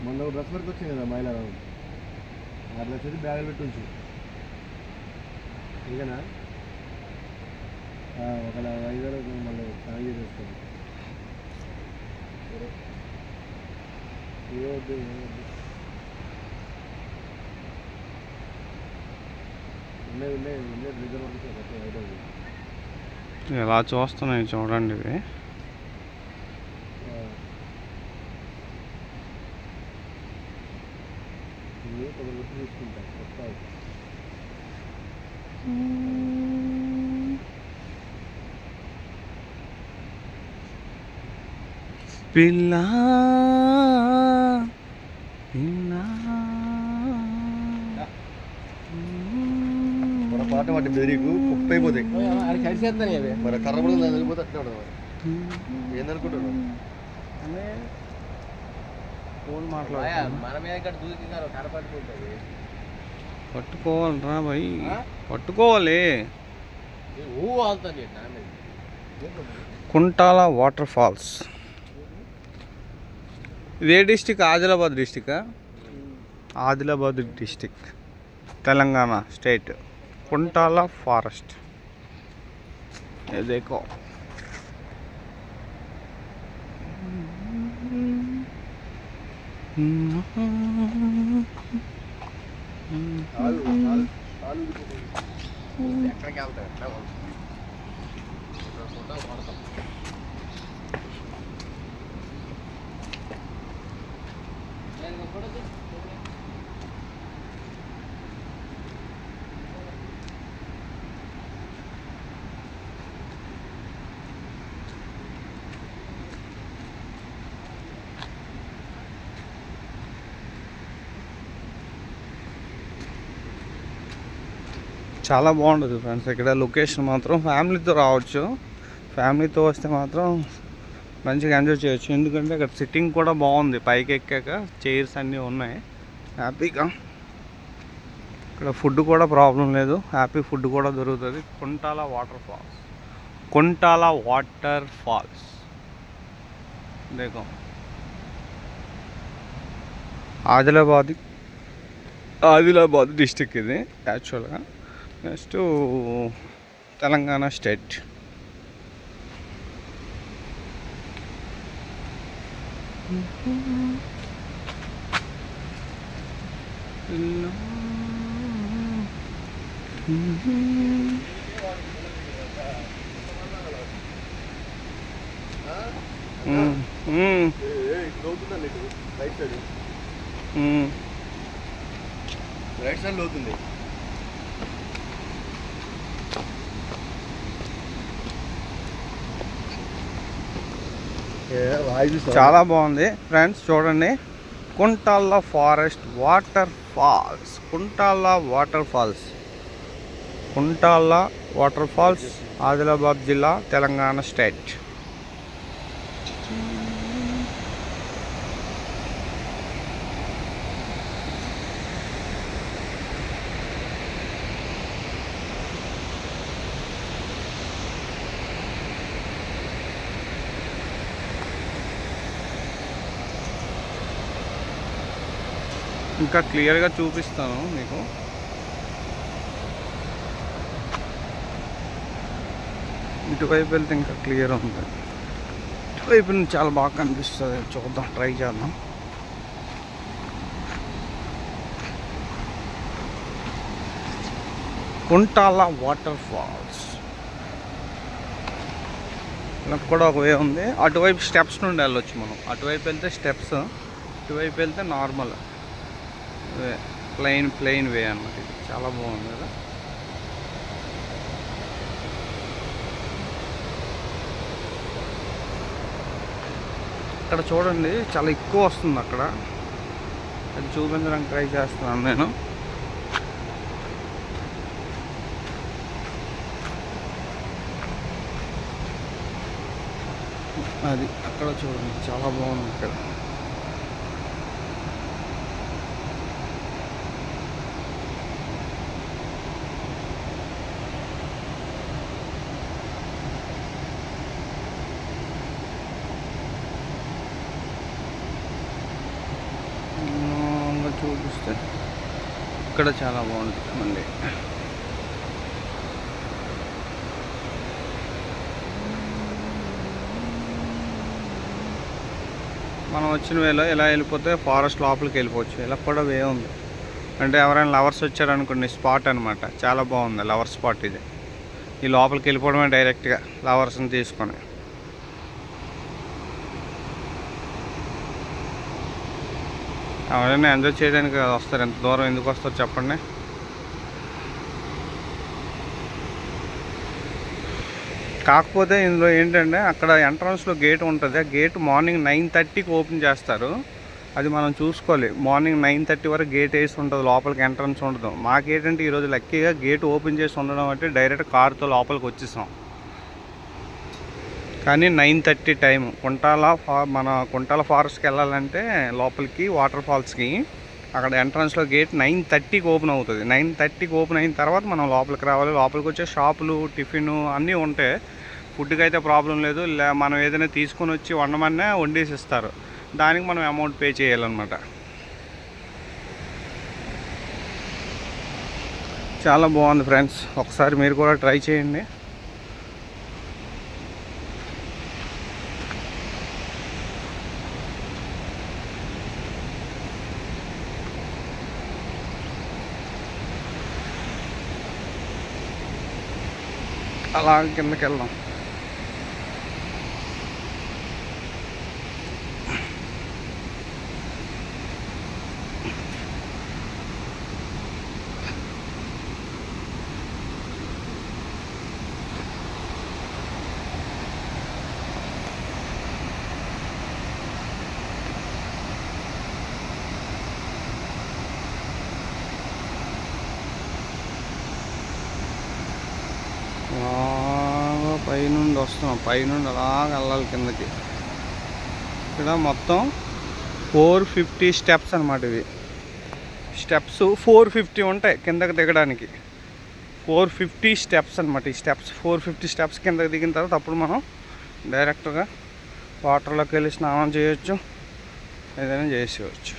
మొన్న dress work వచ్చింది కదా మైలా అట్లా వచ్చేసి బ్యాగ్ పెట్టి ఉంచు ఇంకనా ఒక 5,000 మళ్ళీ సాగి చేస్తాను ఎలా చూస్తున్నాయి చూడండి ఇవి పిల్లా పిల్లా మన పాట వాటి బెదిరీకు కుప్ప అయిపోతాయి మన కర్ర కూడా వెళ్ళిపోతే అట్లా ఉండదు ఏందనుకుంటున్నావు ఫోన్ పట్టుకోవాలరా భయ్ పట్టుకోవాలి కుంటాల వాటర్ ఫాల్స్ ఇదే district Adilabad district Adilabad district Telangana state Kuntala forest దేకో ఎక్కడికి వెళ్తాయి చాలా బాగుంటుంది ఫ్రెండ్స్ ఇక్కడ లొకేషన్ మాత్రం ఫ్యామిలీతో రావచ్చు ఫ్యామిలీతో వస్తే మాత్రం మంచిగా ఎంజాయ్ చేయొచ్చు ఎందుకంటే అక్కడ సిట్టింగ్ కూడా బాగుంది పైకి ఎక్కాక చైర్స్ అన్నీ ఉన్నాయి హ్యాపీగా ఇక్కడ ఫుడ్ కూడా ప్రాబ్లం లేదు హ్యాపీ ఫుడ్ కూడా దొరుకుతుంది Kuntala water falls Kuntala water falls దేకో ఆదిలాబాద్ డిస్టిక్ ఇది యాక్చువల్గా next Telangana state right side లోతుంది చాలా బాగుంది ఫ్రెండ్స్ చూడండి Kuntala forest water falls Kuntala water falls Adilabad జిల్లా తెలంగాణ స్టేట్ ఇంకా క్లియర్గా చూపిస్తాను మీకు ఇటువైపు వెళ్తే ఇంకా క్లియర్ ఉంది ఇటువైపు నుంచి చాలా బాగా కనిపిస్తుంది చూద్దాం ట్రై చేద్దాం కుంటాల వాటర్ ఫాల్స్ నాకు కూడా ఒక వే ఉంది అటువైపు స్టెప్స్ నుండి వెళ్ళొచ్చు మనం అటువైపు వెళ్తే స్టెప్స్ ఇటువైపు వెళ్తే నార్మల్ ప్లెయిన్ వే అన్నమాట ఇది చాలా బాగుంది కదా అక్కడ చూడండి చాలా ఎక్కువ వస్తుంది అక్కడ అది చూపించడానికి ట్రై చేస్తున్నాను నేను అది అక్కడ చూడండి చాలా బాగుంది ఇక్కడ ఇక్కడ చాలా బాగుంటుంది మళ్ళీ. మనం వచ్చిన వేలో ఇలా వెళ్ళిపోతే ఫారెస్ట్ లోపలికి వెళ్ళిపోవచ్చు. ఇలా కూడా వే ఉంది. అంటే ఎవరైనా లవర్స్ వచ్చారనుకోండి, స్పాట్ అనమాట. చాలా బాగుంది లవర్ స్పాట్ ఇది. ఈ లోపలికి వెళ్ళిపోవడమే డైరెక్ట్గా లవర్స్ని తీసుకొని. ఎవరైనా ఎంజాయ్ చేయడానికి వస్తారు. ఎంత దూరం ఎందుకు వస్తారు చెప్పండి. కాకపోతే ఇందులో ఏంటంటే అక్కడ ఎంట్రన్స్లో గేట్ ఉంటుంది. ఆ గేట్ మార్నింగ్ 9:30కి ఓపెన్ చేస్తారు. అది మనం చూసుకోవాలి. మార్నింగ్ 9:30 వరకు గేట్ వేసి ఉంటుంది, లోపలికి ఎంట్రన్స్ ఉండదు. మాకేంటంటే ఈరోజు లక్కీగా గేట్ ఓపెన్ చేసి ఉండడం అంటే డైరెక్ట్ కారుతో లోపలికి వచ్చేసాం. కానీ 9:30 టైం. మన కుంటాల ఫారెస్ట్కి వెళ్ళాలంటే లోపలికి వాటర్ ఫాల్స్కి అక్కడ ఎంట్రన్స్లో గేట్ 9:30కి ఓపెన్ అవుతుంది. 9:30కి ఓపెన్ అయిన తర్వాత మనం లోపలికి రావాలి. లోపలికి వచ్చే షాపులు, టిఫిన్ అన్నీ ఉంటాయి. ఫుడ్కి అయితే ప్రాబ్లం లేదు. మనం ఏదైనా తీసుకొని వచ్చి వండమన్నా వండేసి ఇస్తారు. దానికి మనం అమౌంట్ పే చేయాలన్నమాట. చాలా బాగుంది ఫ్రెండ్స్. ఒకసారి మీరు కూడా ట్రై చేయండి. అలా కిందకి వెళ్దాం. పైనుండి వస్తున్నాం. పైనుండి అలా వెళ్ళాలి కిందకి. ఇక్కడ మొత్తం 450 స్టెప్స్ అనమాట. ఇవి స్టెప్స్ 450 ఉంటాయి కిందకి దిగడానికి. 450 స్టెప్స్ అనమాట. ఈ స్టెప్స్ 450 స్టెప్స్ కిందకి దిగిన తర్వాత అప్పుడు మనం డైరెక్ట్గా వాటర్లోకి వెళ్ళి స్నానం చేయొచ్చు, ఏదైనా చేసేయచ్చు.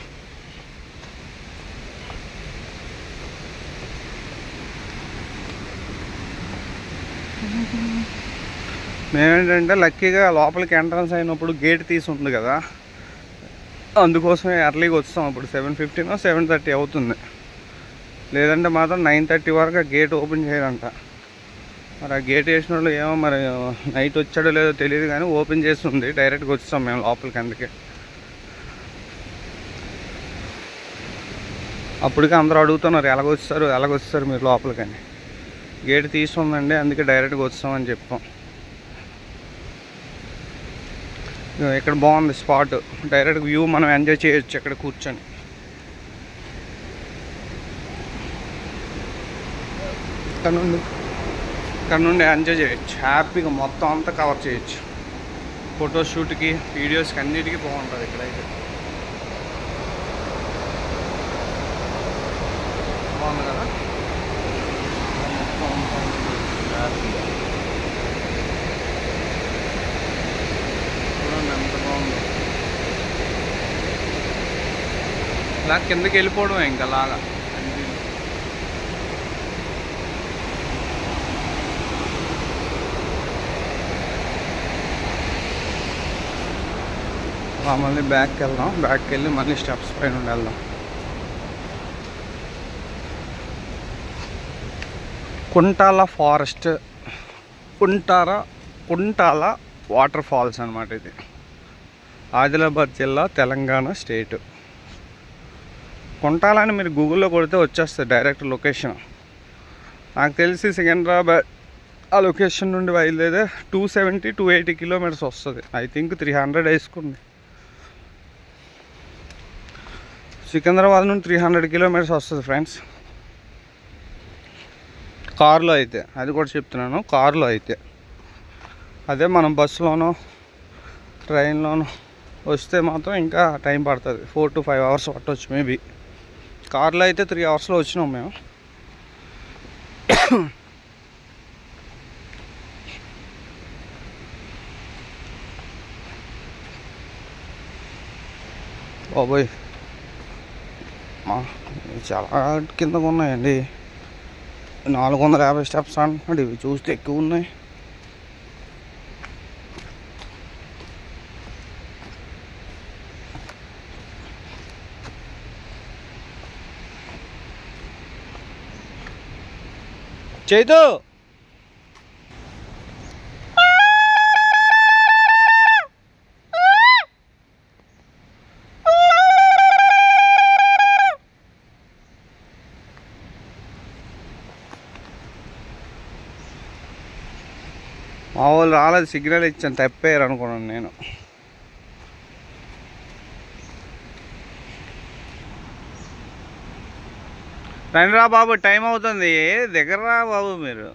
మేమేంటంటే లక్కీగా లోపలికి ఎంట్రన్స్ అయినప్పుడు గేట్ తీసి ఉంది కదా, అందుకోసమే ఎర్లీగా వస్తాం. అప్పుడు 7:15 or 7:30 అవుతుంది. లేదంటే మాత్రం 9:30 వరకు గేట్ ఓపెన్ చేయాలంట. మరి ఆ గేట్ వేసిన వాళ్ళు ఏమో మరి నైట్ వచ్చాడో లేదో తెలియదు, కానీ ఓపెన్ చేస్తుంది. డైరెక్ట్గా వచ్చాం మేము లోపలికి. అందుకే అప్పటికే అందరూ అడుగుతున్నారు ఎలాగొస్తారు మీరు లోపలికని. గేట్ తీసుకుందండి, అందుకే డైరెక్ట్గా వస్తామని చెప్పాం. ఇక్కడ బాగుంది స్పాట్. డైరెక్ట్ వ్యూ మనం ఎంజాయ్ చేయొచ్చు ఇక్కడ కూర్చొని. ఇక్కడ నుండి ఎంజాయ్ చేయొచ్చు హ్యాపీగా. మొత్తం అంతా కవర్ చేయొచ్చు. ఫోటోషూట్కి, వీడియోస్కి అన్నిటికీ బాగుంటుంది ఇక్కడైతే. బాగుంది కదా హ్యాపీగా. ఎంత బాగుందో. ఇలా కిందకి వెళ్ళిపోవడం ఇంకా అలాగా. మళ్ళీ బ్యాక్కి వెళ్దాం. బ్యాక్కి వెళ్ళి మళ్ళీ స్టెప్స్ పైన వెళ్దాం. Kuntala forest, Kuntala water falls అనమాట. ఇది ఆదిలాబాద్ జిల్లా, తెలంగాణ స్టేట్. కుంటాలని మీరు గూగుల్లో కొడితే వచ్చేస్తుంది డైరెక్ట్ లొకేషన్. నాకు తెలిసి సికింద్రాబాద్ ఆ లొకేషన్ నుండి బయలుదేరే 270-280 కిలోమీటర్స్ వస్తుంది. ఐ థింక్ 300 వేసుకుంది. సికింద్రాబాద్ నుండి 300 కిలోమీటర్స్ వస్తుంది ఫ్రెండ్స్, కారులో అయితే. అది కూడా చెప్తున్నాను, కారులో అయితే. అదే మనం బస్సులోనో ట్రైన్లోనో వస్తే మాత్రం ఇంకా టైం పడుతుంది. 4 to 5 hours పట్టవచ్చు మేబీ. కార్లో అయితే 3 hours వచ్చినాం మేము. బాబోయ్ చాలా కిందకు ఉన్నాయండి. 450 స్టెప్స్ అంటున్నాడు. ఇవి చూస్తే ఎక్కువ ఉన్నాయి. చైతు మా వాళ్ళు రాలేదు, సిగ్నల్ ఇచ్చాను, తప్పారు అనుకున్నాను నేను. రండిరా బాబు, టైం అవుతుంది, దగ్గర రా బాబు మీరు.